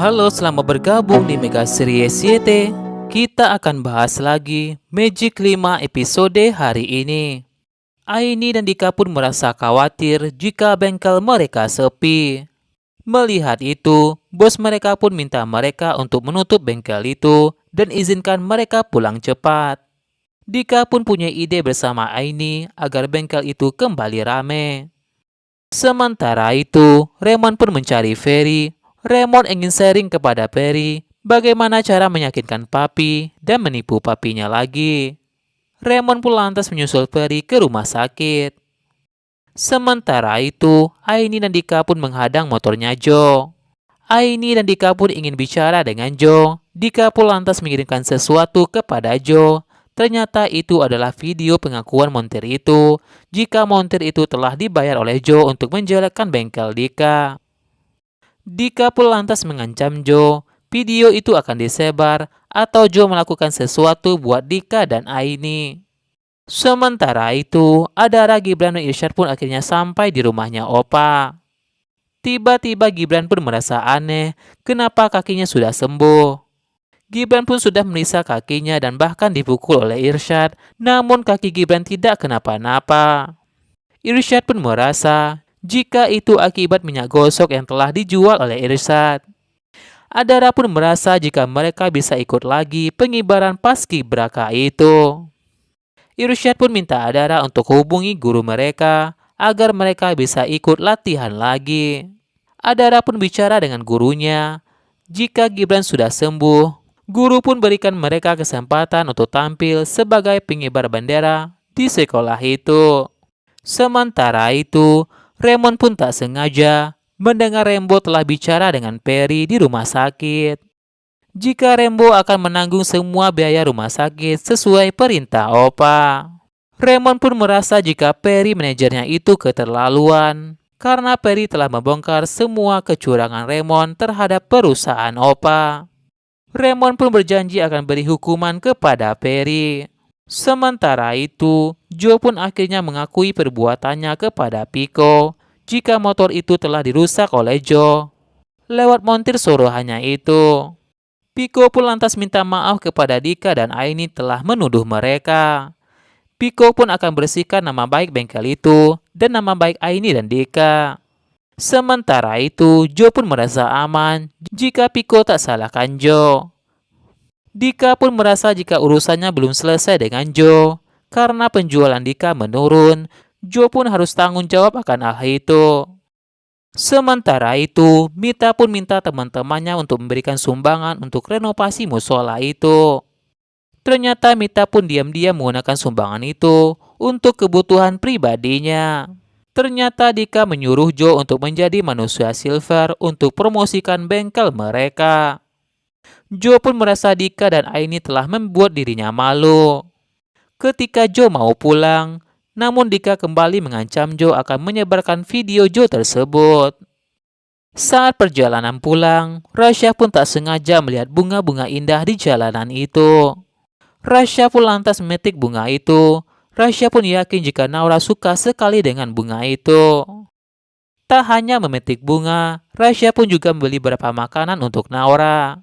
Halo, selamat bergabung di Mega Series YT. Kita akan bahas lagi Magic 5 episode hari ini. Aini dan Dika pun merasa khawatir jika bengkel mereka sepi. Melihat itu, bos mereka pun minta mereka untuk menutup bengkel itu dan izinkan mereka pulang cepat. Dika pun punya ide bersama Aini agar bengkel itu kembali rame. Sementara itu, Raymond pun mencari Ferry. Raymond ingin sharing kepada Perry bagaimana cara meyakinkan Papi dan menipu papinya lagi. Raymond pun lantas menyusul Perry ke rumah sakit. Sementara itu, Aini dan Dika pun menghadang motornya Joe. Aini dan Dika pun ingin bicara dengan Joe. Dika pun lantas mengirimkan sesuatu kepada Joe. Ternyata itu adalah video pengakuan montir itu jika montir itu telah dibayar oleh Joe untuk menjelekkan bengkel Dika. Dika pun lantas mengancam Joe, video itu akan disebar atau Joe melakukan sesuatu buat Dika dan Aini. Sementara itu, Adara, Gibran dan Irsyad pun akhirnya sampai di rumahnya Opa. Tiba-tiba Gibran pun merasa aneh, kenapa kakinya sudah sembuh. Gibran pun sudah memeriksa kakinya dan bahkan dipukul oleh Irsyad, namun kaki Gibran tidak kenapa-napa. Irsyad pun merasa jika itu akibat minyak gosok yang telah dijual oleh Irsyad. Adara pun merasa jika mereka bisa ikut lagi pengibaran paskibraka itu. Irsyad pun minta Adara untuk hubungi guru mereka agar mereka bisa ikut latihan lagi. Adara pun bicara dengan gurunya. Jika Gibran sudah sembuh, guru pun berikan mereka kesempatan untuk tampil sebagai pengibar bendera di sekolah itu. Sementara itu, Raymond pun tak sengaja mendengar Rembo telah bicara dengan Perry di rumah sakit. Jika Rembo akan menanggung semua biaya rumah sakit sesuai perintah Opa. Raymond pun merasa jika Perry manajernya itu keterlaluan karena Perry telah membongkar semua kecurangan Raymond terhadap perusahaan Opa. Raymond pun berjanji akan beri hukuman kepada Perry. Sementara itu, Joe pun akhirnya mengakui perbuatannya kepada Pico jika motor itu telah dirusak oleh Joe lewat montir suruhannya itu. Pico pun lantas minta maaf kepada Dika dan Aini telah menuduh mereka. Pico pun akan bersihkan nama baik bengkel itu dan nama baik Aini dan Dika. Sementara itu, Joe pun merasa aman jika Pico tak salahkan Joe. Dika pun merasa jika urusannya belum selesai dengan Joe. Karena penjualan Dika menurun, Joe pun harus tanggung jawab akan hal itu. Sementara itu, Mita pun minta teman-temannya untuk memberikan sumbangan untuk renovasi musola itu. Ternyata Mita pun diam-diam menggunakan sumbangan itu untuk kebutuhan pribadinya. Ternyata Dika menyuruh Joe untuk menjadi manusia silver untuk promosikan bengkel mereka. Joe pun merasa Dika dan Aini telah membuat dirinya malu. Ketika Joe mau pulang, namun Dika kembali mengancam Joe akan menyebarkan video Joe tersebut. Saat perjalanan pulang, Rasya pun tak sengaja melihat bunga-bunga indah di jalanan itu. Rasya pun lantas memetik bunga itu. Rasya pun yakin jika Naura suka sekali dengan bunga itu. Tak hanya memetik bunga, Rasya pun juga membeli beberapa makanan untuk Naura.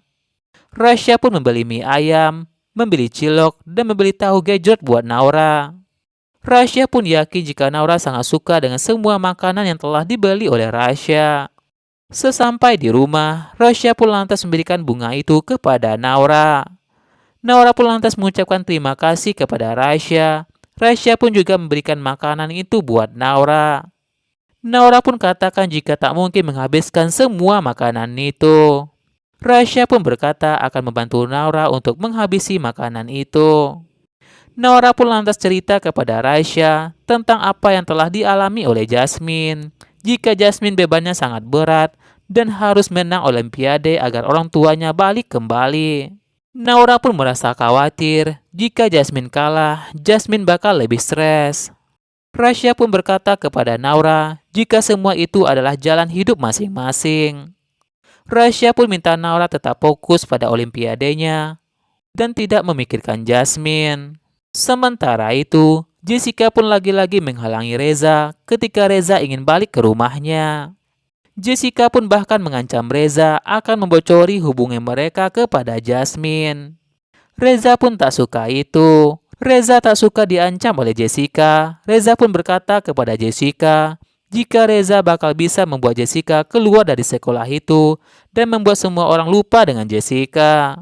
Rasya pun membeli mie ayam, membeli cilok, dan membeli tahu gejrot buat Naura. Rasya pun yakin jika Naura sangat suka dengan semua makanan yang telah dibeli oleh Rasya. Sesampai di rumah, Rasya pun lantas memberikan bunga itu kepada Naura. Naura pun lantas mengucapkan terima kasih kepada Rasya. Rasya pun juga memberikan makanan itu buat Naura. Naura pun katakan jika tak mungkin menghabiskan semua makanan itu. Rasya pun berkata akan membantu Naura untuk menghabisi makanan itu. Naura pun lantas cerita kepada Rasya tentang apa yang telah dialami oleh Jasmine. Jika Jasmine bebannya sangat berat dan harus menang Olimpiade agar orang tuanya balik kembali. Naura pun merasa khawatir jika Jasmine kalah, Jasmine bakal lebih stres. Rasya pun berkata kepada Naura jika semua itu adalah jalan hidup masing-masing. Rasya pun minta Naura tetap fokus pada Olimpiadenya dan tidak memikirkan Jasmine. Sementara itu, Jessica pun lagi-lagi menghalangi Reza ketika Reza ingin balik ke rumahnya. Jessica pun bahkan mengancam Reza akan membocori hubungan mereka kepada Jasmine. Reza pun tak suka itu. Reza tak suka diancam oleh Jessica. Reza pun berkata kepada Jessica, jika Reza bakal bisa membuat Jessica keluar dari sekolah itu dan membuat semua orang lupa dengan Jessica.